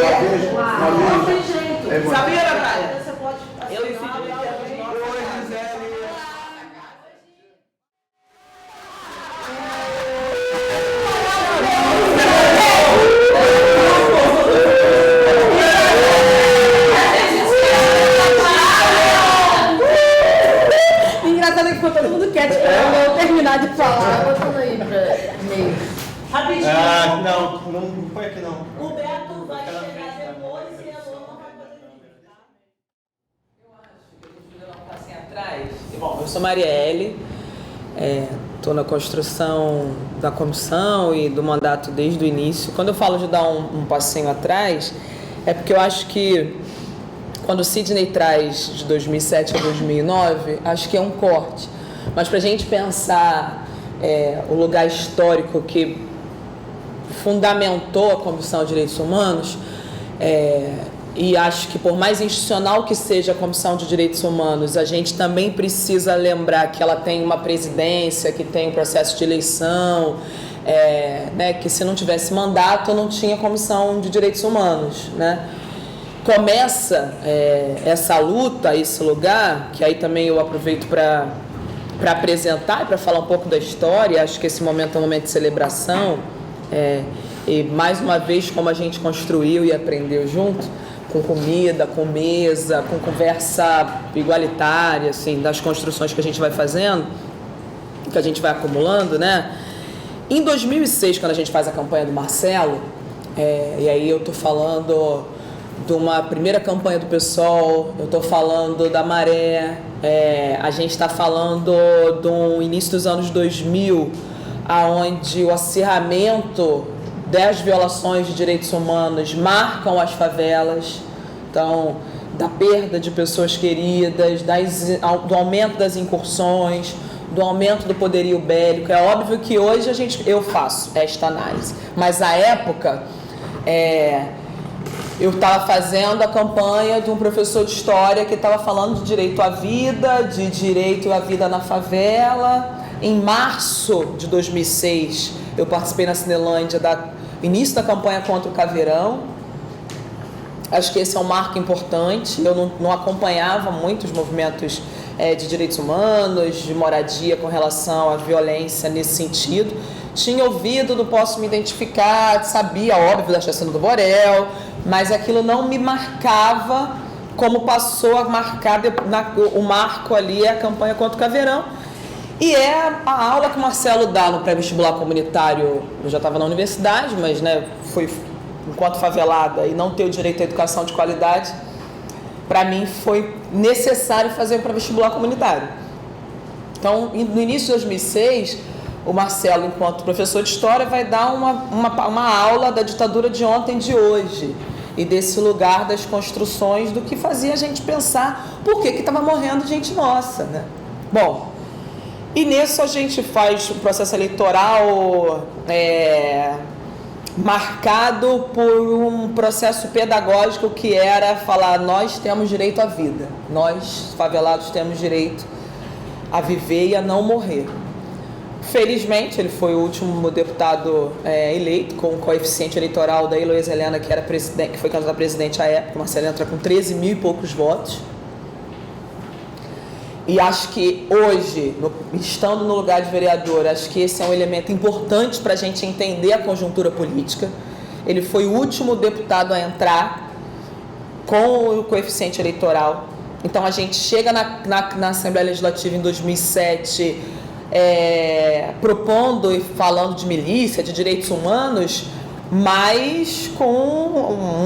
Não tem jeito. Sabia, Natália? Você pode Eu e Sidney temos nós. Engraçado que ficou todo mundo quieto esperando eu terminar de falar. Botando aí pra meio. Rapidinho. Não foi aqui não. O Beto vai chegar depois e a Loma vai fazer vídeo, tá? Eu acho que a gente vai dar um passinho atrás. Bom, eu sou Marielle, estou na construção da comissão e do mandato desde o início. Quando eu falo de dar um passinho atrás, é porque eu acho que quando o Sidney traz de 2007 a 2009, acho que é um corte. Mas para a gente pensar o lugar histórico que fundamentou a Comissão de Direitos Humanos, e acho que por mais institucional que seja a Comissão de Direitos Humanos, a gente também precisa lembrar que ela tem uma presidência, que tem um processo de eleição, que se não tivesse mandato não tinha Comissão de Direitos Humanos, né? Começa essa luta, esse lugar, que aí também eu aproveito para apresentar e para falar um pouco da história. Acho que esse momento é um momento de celebração, e mais uma vez como a gente construiu e aprendeu junto, com comida, com mesa, com conversa igualitária, assim, das construções que a gente vai fazendo, que a gente vai acumulando, né? Em 2006, quando a gente faz a campanha do Marcelo, e aí eu tô falando de uma primeira campanha do PSOL, eu estou falando da Maré, a gente está falando do início dos anos 2000, onde o acirramento das violações de direitos humanos marcam as favelas, então, da perda de pessoas queridas, do aumento das incursões, do aumento do poderio bélico. É óbvio que hoje eu faço esta análise, mas à época eu estava fazendo a campanha de um professor de história que estava falando de direito à vida, de direito à vida na favela. Em março de 2006, eu participei na Cinelândia do início da campanha contra o Caveirão. Acho que esse é um marco importante. Eu não acompanhava muito os movimentos de direitos humanos, de moradia com relação à violência nesse sentido. Tinha ouvido, não posso me identificar, sabia, óbvio, da chacina do Borel, mas aquilo não me marcava como passou a marcar o marco ali, a campanha contra o Caveirão. E a aula que o Marcelo dá no pré-vestibular comunitário. Eu já estava na universidade, mas fui enquanto favelada e não ter o direito à educação de qualidade, para mim foi necessário fazer o pré-vestibular comunitário. Então, no início de 2006, o Marcelo, enquanto professor de história, vai dar uma aula da ditadura de ontem e de hoje, e desse lugar das construções do que fazia a gente pensar por que estava morrendo gente nossa, né? Bom, e nisso a gente faz um processo eleitoral marcado por um processo pedagógico que era falar: nós temos direito à vida, nós favelados temos direito a viver e a não morrer. Felizmente, ele foi o último deputado eleito com o coeficiente eleitoral da Heloísa Helena, que era presidente, que foi candidata a presidente à época. O Marcelo entra com 13 mil e poucos votos. E acho que hoje, estando no lugar de vereador, acho que esse é um elemento importante para a gente entender a conjuntura política. Ele foi o último deputado a entrar com o coeficiente eleitoral. Então, a gente chega na Assembleia Legislativa em 2007... propondo e falando de milícia, de direitos humanos, mas com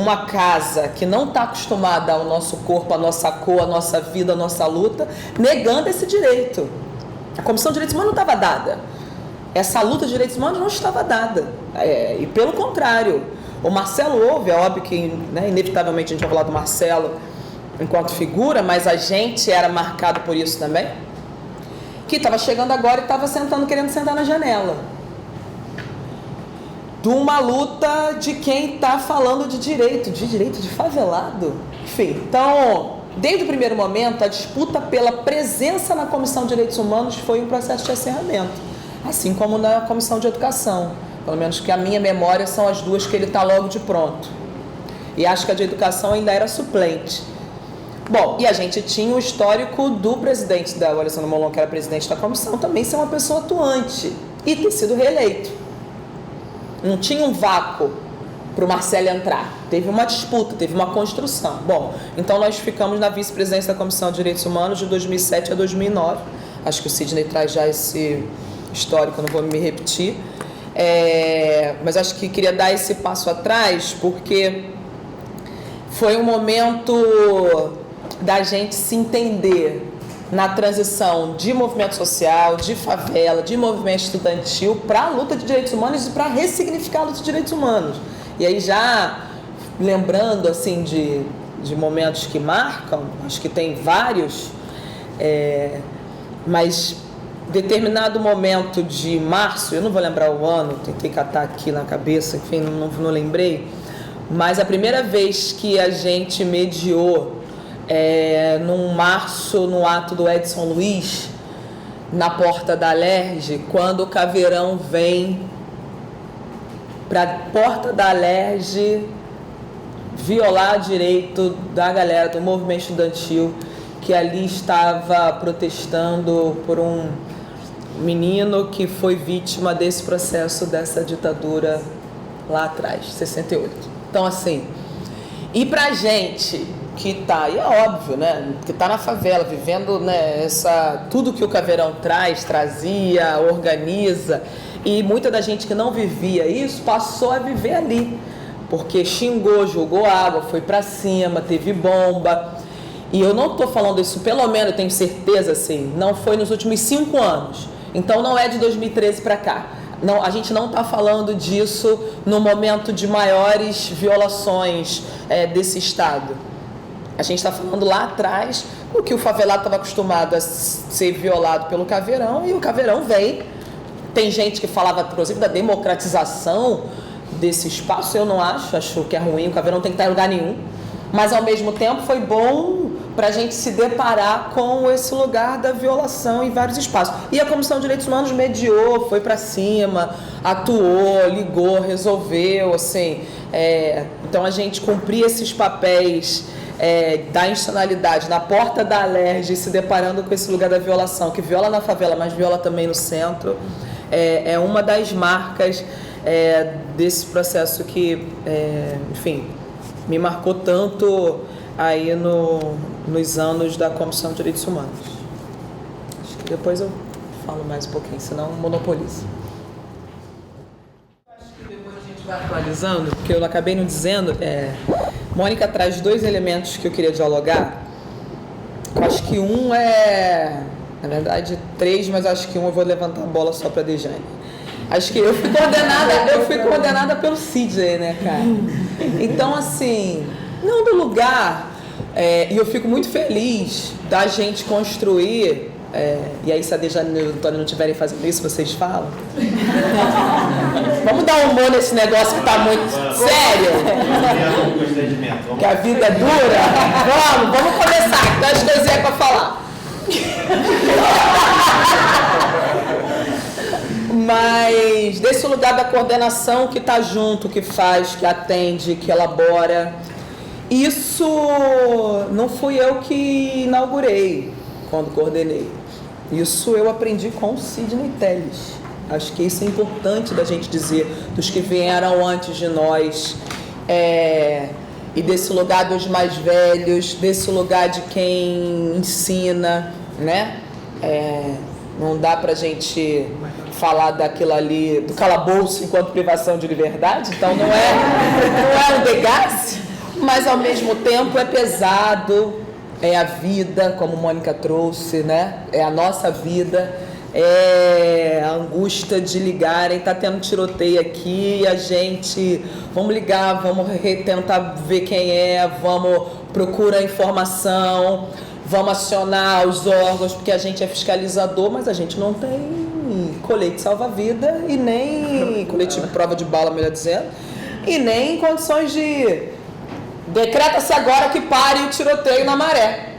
uma casa que não está acostumada ao nosso corpo, à nossa cor, à nossa vida, à nossa luta, negando esse direito. A Comissão de Direitos Humanos não estava dada. Essa luta de direitos humanos não estava dada. E pelo contrário, o Marcelo houve, é óbvio que inevitavelmente a gente vai falar do Marcelo enquanto figura, mas a gente era marcado por isso também, que estava chegando agora e estava querendo sentar na janela. De uma luta de quem está falando de direito de favelado. Enfim, então, desde o primeiro momento, a disputa pela presença na Comissão de Direitos Humanos foi um processo de acerramento, assim como na Comissão de Educação. Pelo menos que a minha memória são as duas que ele está logo de pronto. E acho que a de educação ainda era suplente. Bom, e a gente tinha o histórico do presidente o Alessandro Molon, que era presidente da comissão, também ser uma pessoa atuante e ter sido reeleito. Não tinha um vácuo para o Marcelo entrar. Teve uma disputa, teve uma construção. Bom, então nós ficamos na vice-presidência da Comissão de Direitos Humanos de 2007 a 2009. Acho que o Sidney traz já esse histórico, não vou me repetir. Mas acho que queria dar esse passo atrás porque foi um momento da gente se entender na transição de movimento social, de favela, de movimento estudantil para a luta de direitos humanos e para ressignificar a luta de direitos humanos. E aí já lembrando assim de momentos que marcam, acho que tem vários, mas determinado momento de março, eu não vou lembrar o ano, tentei catar aqui na cabeça, enfim, não lembrei, mas a primeira vez que a gente mediou num março, no ato do Edson Luiz, na porta da Alerj, quando o Caveirão vem para a porta da Alerj violar direito da galera do movimento estudantil que ali estava protestando por um menino que foi vítima desse processo, dessa ditadura lá atrás, 68. Então, assim, e pra gente que tá, e é óbvio, né, que tá na favela, vivendo, né, tudo que o Caveirão trazia, organiza, e muita da gente que não vivia isso passou a viver ali, porque xingou, jogou água, foi pra cima, teve bomba. E eu não estou falando isso, pelo menos eu tenho certeza, assim, não foi nos últimos 5 anos. Então não é de 2013 para cá. Não, a gente não está falando disso no momento de maiores violações desse Estado. A gente está falando lá atrás, o que o favelado estava acostumado a ser violado pelo Caveirão, e o Caveirão vem. Tem gente que falava, inclusive, da democratização desse espaço. Eu não acho que é ruim, o Caveirão tem que estar em lugar nenhum. Mas, ao mesmo tempo, foi bom para a gente se deparar com esse lugar da violação em vários espaços. E a Comissão de Direitos Humanos mediou, foi para cima, atuou, ligou, resolveu, assim. Então, a gente cumprir esses papéis da institucionalidade na porta da Alerj, se deparando com esse lugar da violação, que viola na favela, mas viola também no centro, é uma das marcas desse processo que, enfim, me marcou tanto aí nos anos da Comissão de Direitos Humanos. Acho que depois eu falo mais um pouquinho, senão monopolizo. Acho que depois a gente vai atualizando, porque eu acabei não dizendo. Mônica traz 2 elementos que eu queria dialogar. Eu acho que um na verdade, 3, mas acho que um eu vou levantar a bola só para a Dejane. Acho que eu fui coordenada pelo Sidney, né, cara? Então, assim, não do lugar, e eu fico muito feliz da gente construir, e aí se a Dejane e o Antônio não estiverem fazendo isso, vocês falam. Vamos dar humor nesse negócio que tá muito sério. Que a vida é dura. Vamos começar, que tem as coisinhas para falar. Mas desse lugar da coordenação que está junto, que faz, que atende, que elabora, isso não fui eu que inaugurei quando coordenei. Isso eu aprendi com o Sidney Telles. Acho que isso é importante da gente dizer, dos que vieram antes de nós, e desse lugar dos mais velhos, desse lugar de quem ensina, né? Não dá pra gente falar daquilo ali, do calabouço enquanto privação de liberdade, então não é um desgaste, mas ao mesmo tempo é pesado, é a vida, como Mônica trouxe, né? É a nossa vida, é a angústia de ligarem, tá tendo tiroteio aqui, e a gente, vamos ligar, vamos tentar ver quem vamos procurar informação, vamos acionar os órgãos, porque a gente é fiscalizador, mas a gente não tem colete salva-vida e nem colete de prova de bala, melhor dizendo, e nem condições de decreta-se agora que pare o tiroteio na Maré,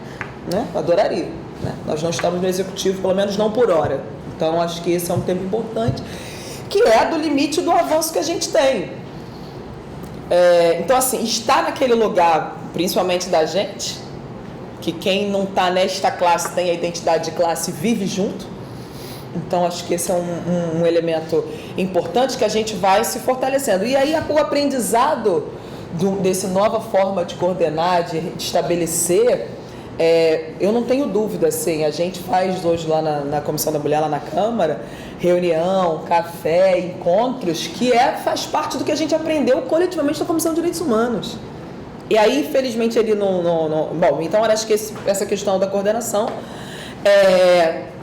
né? Adoraria, né? Nós não estamos no executivo, pelo menos não por hora. Então acho que esse é um tempo importante, que é do limite do avanço que a gente tem. Então, assim, estar naquele lugar, principalmente da gente, que quem não está nesta classe tem a identidade de classe, vive junto. Então, acho que esse é um elemento importante que a gente vai se fortalecendo. E aí, o aprendizado dessa nova forma de coordenar, de estabelecer, eu não tenho dúvida, assim, a gente faz hoje lá na Comissão da Mulher, lá na Câmara, reunião, café, encontros, que faz parte do que a gente aprendeu coletivamente na Comissão de Direitos Humanos. E aí, infelizmente, ele não... Bom, então, eu acho que essa questão da coordenação...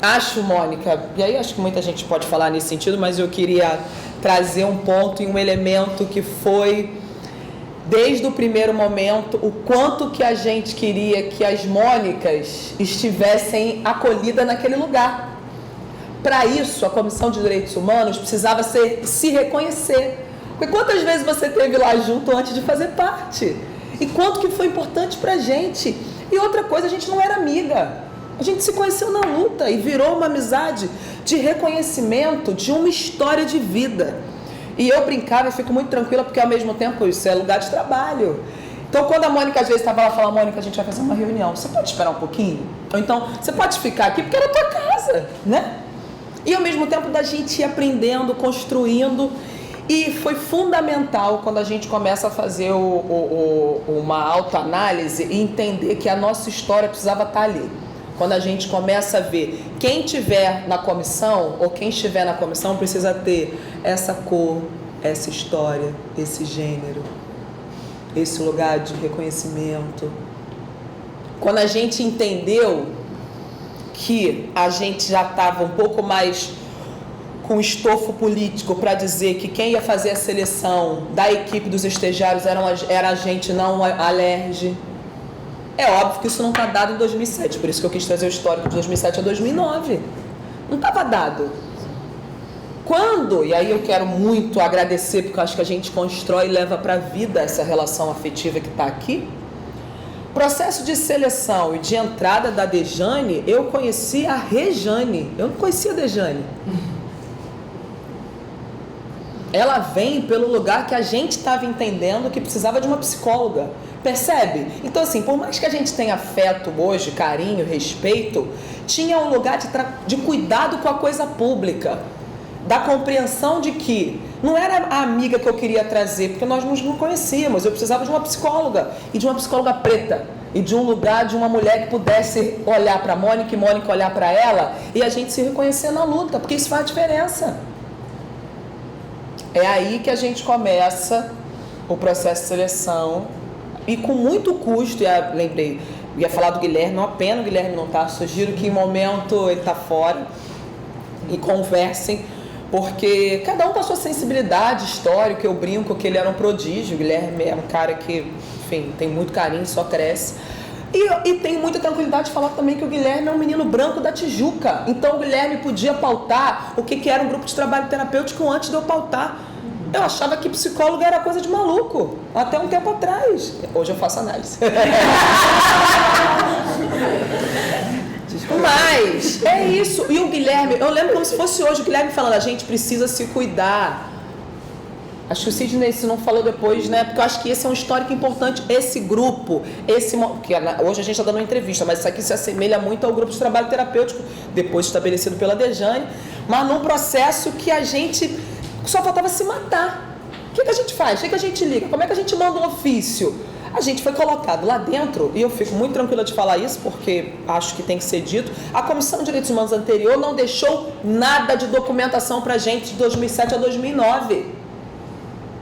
Acho, Mônica, e aí acho que muita gente pode falar nesse sentido, mas eu queria trazer um ponto e um elemento que foi, desde o primeiro momento, o quanto que a gente queria que as Mônicas estivessem acolhidas naquele lugar. Para isso, a Comissão de Direitos Humanos precisava se reconhecer. Porque quantas vezes você esteve lá junto antes de fazer parte? E quanto que foi importante para a gente? E outra coisa, a gente não era amiga. A gente se conheceu na luta e virou uma amizade de reconhecimento de uma história de vida. E eu brincava e fico muito tranquila porque, ao mesmo tempo, isso é lugar de trabalho. Então, quando a Mônica às vezes estava lá, falava, Mônica, a gente vai fazer uma reunião, você pode esperar um pouquinho? Ou então, você pode ficar aqui porque é na tua casa, né? E, ao mesmo tempo, da gente ir aprendendo, construindo. E foi fundamental quando a gente começa a fazer uma autoanálise e entender que a nossa história precisava estar ali. Quando a gente começa a ver quem estiver na comissão, ou quem estiver na comissão precisa ter essa cor, essa história, esse gênero, esse lugar de reconhecimento. Quando a gente entendeu que a gente já estava um pouco mais com estofo político para dizer que quem ia fazer a seleção da equipe dos estagiários era a gente, não a LERJ. É óbvio que isso não está dado em 2007, por isso que eu quis trazer o histórico de 2007 a 2009. Não estava dado. Quando, e aí eu quero muito agradecer, porque eu acho que a gente constrói e leva para a vida essa relação afetiva que está aqui. Processo de seleção e de entrada da Dejane, eu conheci a Rejane, eu não conhecia a Dejane. Ela vem pelo lugar que a gente estava entendendo que precisava de uma psicóloga. Percebe? Então, assim, por mais que a gente tenha afeto hoje, carinho, respeito, tinha um lugar de cuidado com a coisa pública, da compreensão de que não era a amiga que eu queria trazer, porque nós não conhecíamos, eu precisava de uma psicóloga, e de uma psicóloga preta, e de um lugar de uma mulher que pudesse olhar para a Mônica e Mônica olhar para ela, e a gente se reconhecer na luta, porque isso faz diferença. É aí que a gente começa o processo de seleção. E com muito custo, lembrei, ia falar do Guilherme, não apenas o Guilherme não está, sugiro que em momento ele está fora e conversem, porque cada um com a sua sensibilidade histórica, eu brinco que ele era um prodígio, o Guilherme é um cara que, enfim, tem muito carinho, só cresce. E tem muita tranquilidade de falar também que o Guilherme é um menino branco da Tijuca, então o Guilherme podia pautar o que era um grupo de trabalho terapêutico antes de eu pautar. Eu achava que psicólogo era coisa de maluco, até um tempo atrás. Hoje eu faço análise. Mas é isso. E o Guilherme, eu lembro como se fosse hoje o Guilherme falando, a gente precisa se cuidar. Acho que o Sidney se não falou depois, né? Porque eu acho que esse é um histórico importante, esse grupo, que hoje a gente está dando uma entrevista, mas isso aqui se assemelha muito ao grupo de trabalho terapêutico, depois estabelecido pela Dejane, mas num processo que a gente só faltava se matar. O que a gente faz? O que a gente liga? Como é que a gente manda um ofício? A gente foi colocado lá dentro, e eu fico muito tranquila de falar isso, porque acho que tem que ser dito, a Comissão de Direitos Humanos anterior não deixou nada de documentação pra gente de 2007 a 2009.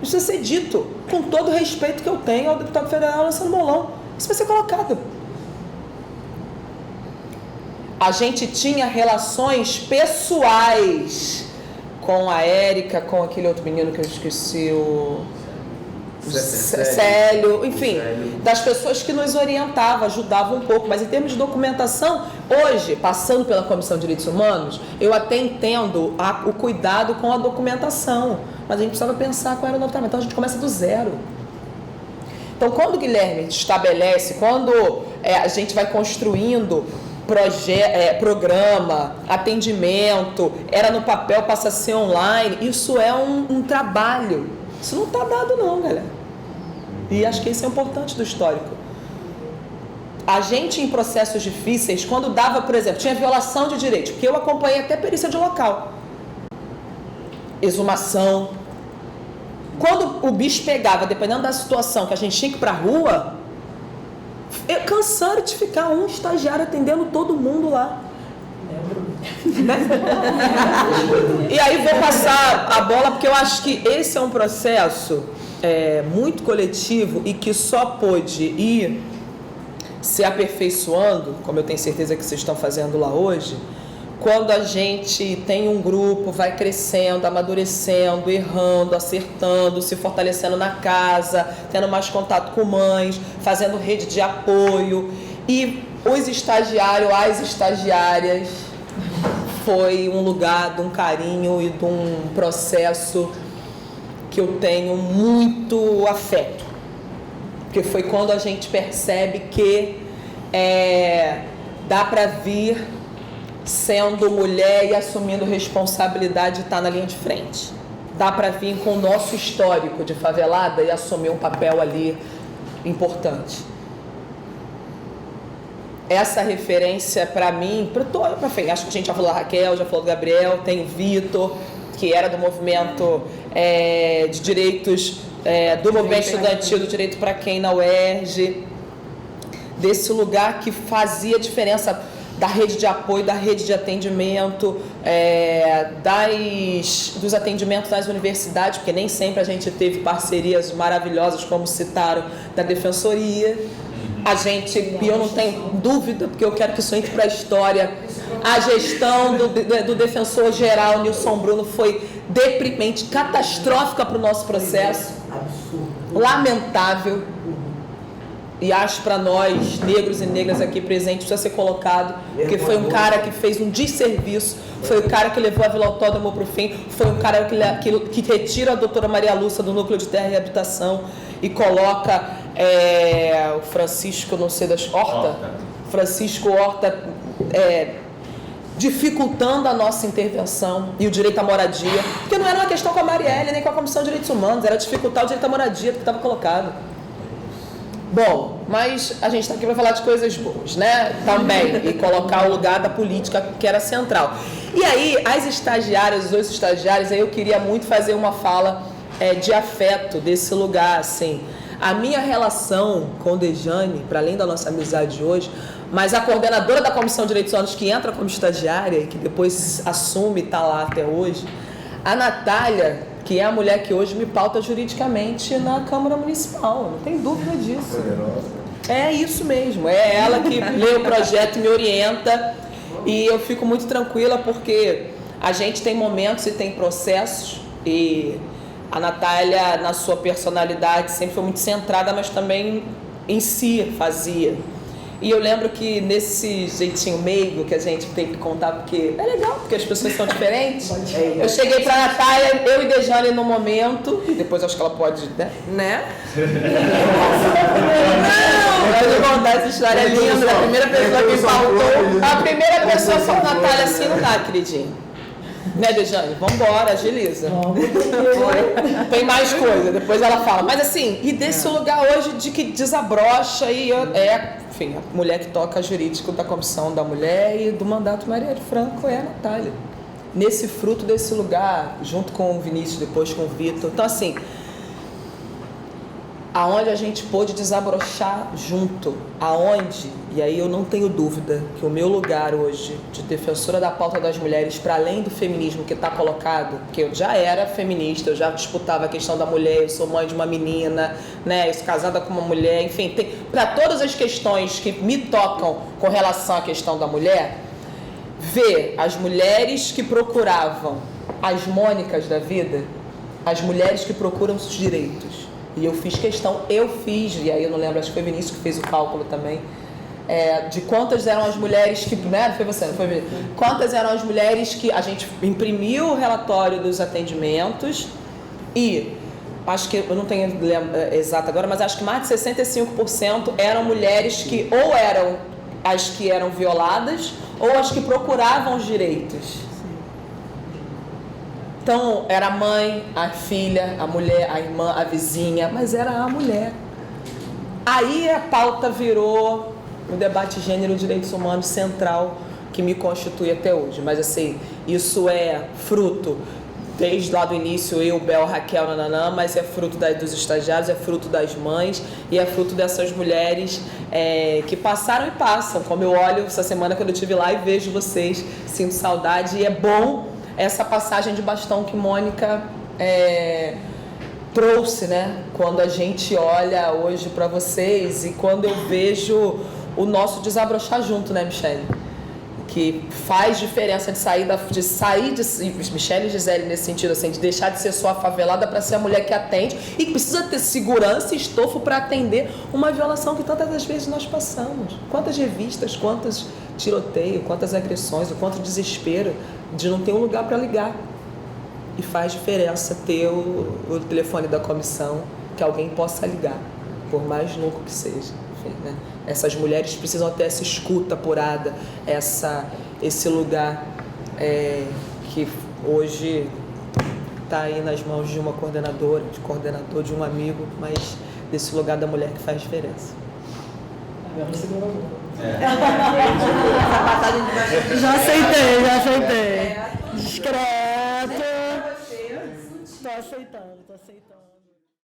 Isso vai ser dito, com todo o respeito que eu tenho ao deputado federal Alessandro Molon. Isso vai ser colocado. A gente tinha relações pessoais com a Érica, com aquele outro menino que eu esqueci, o Célio, enfim, das pessoas que nos orientavam, ajudavam um pouco, mas em termos de documentação, hoje, passando pela Comissão de Direitos Humanos, eu até entendo o cuidado com a documentação, mas a gente precisava pensar qual era o novo trabalho, então a gente começa do zero. Então, quando o Guilherme estabelece, quando a gente vai construindo programa, atendimento, era no papel, passa a ser online, isso é um trabalho. Isso não está dado não, galera. E acho que isso é importante do histórico. A gente, em processos difíceis, quando dava, por exemplo, tinha violação de direitos, porque eu acompanhei até perícia de local, exumação. Quando o bicho pegava, dependendo da situação, que a gente tinha que ir pra rua, cansaram de ficar um estagiário atendendo todo mundo lá. E aí vou passar a bola, porque eu acho que esse é um processo muito coletivo e que só pôde ir se aperfeiçoando, como eu tenho certeza que vocês estão fazendo lá hoje, quando a gente tem um grupo, vai crescendo, amadurecendo, errando, acertando, se fortalecendo na casa, tendo mais contato com mães, fazendo rede de apoio. E os estagiários, as estagiárias, foi um lugar de um carinho e de um processo que eu tenho muito afeto. Porque foi quando a gente percebe que dá para vir sendo mulher e assumindo responsabilidade de estar na linha de frente. Dá para vir com o nosso histórico de favelada e assumir um papel ali importante. Essa referência para mim, acho que a gente já falou da Raquel, já falou do Gabriel, tem o Vitor, que era do movimento de direitos, do movimento estudantil, do direito para quem na UERJ, desse lugar que fazia diferença, da rede de apoio, da rede de atendimento, dos atendimentos nas universidades, porque nem sempre a gente teve parcerias maravilhosas, como citaram, da Defensoria. E eu não tenho dúvida, porque eu quero que isso entre para a história, a gestão do defensor geral, Nilson Bruno, foi deprimente, catastrófica para o nosso processo, lamentável. E acho para nós, negros e negras aqui presentes, precisa ser colocado, porque foi um cara que fez um desserviço, foi o cara que levou a Vila Autódromo para o fim, foi um cara que retira a doutora Maria Lúcia do Núcleo de Terra e Habitação e coloca o Francisco, não sei das Horta, Francisco Horta, dificultando a nossa intervenção e o direito à moradia, porque não era uma questão com a Marielle nem com a Comissão de Direitos Humanos, era dificultar o direito à moradia que estava colocado. Bom, mas a gente está aqui para falar de coisas boas, né? Também, e colocar o lugar da política que era central. E aí, as estagiárias, os dois estagiários, aí eu queria muito fazer uma fala de afeto desse lugar, assim. A minha relação com Dejane, para além da nossa amizade de hoje, mas a coordenadora da Comissão de Direitos Humanos, que entra como estagiária e que depois assume e está lá até hoje, a Natália, que é a mulher que hoje me pauta juridicamente na Câmara Municipal, não tem dúvida disso. É isso mesmo, é ela que lê o projeto e me orienta, e eu fico muito tranquila porque a gente tem momentos e tem processos, e a Natália, na sua personalidade, sempre foi muito centrada, mas também em si fazia. E eu lembro que nesse jeitinho meigo que a gente tem que contar, porque é legal, porque as pessoas são diferentes. Eu cheguei pra Natália, eu e Dejane no momento, e depois acho que ela pode, né? Não, eu vou contar essa história linda. A primeira pessoa que faltou, a primeira pessoa foi a Natália, assim não dá, queridinha. Né, Dejane? Vambora, agiliza. Tem mais coisa, depois ela fala. Mas assim, e desse lugar hoje de que desabrocha e enfim, a mulher que toca jurídico da Comissão da Mulher e do mandato Marielle Franco é a Natália. Nesse fruto desse lugar, junto com o Vinícius, depois com o Vitor. Então assim, aonde a gente pôde desabrochar junto, e aí eu não tenho dúvida que o meu lugar hoje de defensora da pauta das mulheres, para além do feminismo que está colocado, que eu já era feminista, eu já disputava a questão da mulher, eu sou mãe de uma menina, né, eu sou casada com uma mulher, enfim, para todas as questões que me tocam com relação à questão da mulher, ver as mulheres que procuravam as Mônicas da vida, as mulheres que procuram os direitos. E eu fiz, e aí eu não lembro, acho que foi o Vinícius que fez o cálculo também, de quantas eram as mulheres que, né, foi você, não foi Vinícius? Quantas eram as mulheres que a gente imprimiu o relatório dos atendimentos e, acho que, eu não tenho exato agora, mas acho que mais de 65% eram mulheres que ou eram as que eram violadas ou as que procuravam os direitos. Então, era a mãe, a filha, a mulher, a irmã, a vizinha, mas era a mulher. Aí a pauta virou o debate gênero e direitos humanos central que me constitui até hoje. Mas assim, isso é fruto, desde lá do início, eu, Bel, Raquel, nananã, mas é fruto dos estagiários, é fruto das mães e é fruto dessas mulheres que passaram e passam. Como eu olho essa semana quando eu estive lá e vejo vocês, sinto saudade. E é bom essa passagem de bastão que Mônica trouxe, né? Quando a gente olha hoje para vocês e quando eu vejo o nosso desabrochar junto, né, Michele? Que faz diferença de sair de Michele e Gisele nesse sentido, assim, de deixar de ser só a favelada para ser a mulher que atende e que precisa ter segurança e estofo para atender uma violação que tantas das vezes nós passamos. Quantas revistas, quantos tiroteios, quantas agressões, o quanto desespero de não ter um lugar para ligar. E faz diferença ter o telefone da comissão que alguém possa ligar, por mais louco que seja. Enfim, né? Essas mulheres precisam ter essa escuta apurada, esse lugar que hoje está aí nas mãos de uma coordenadora, de coordenador, de um amigo, mas desse lugar da mulher que faz diferença. Já aceitei. Discreto. Tô aceitando.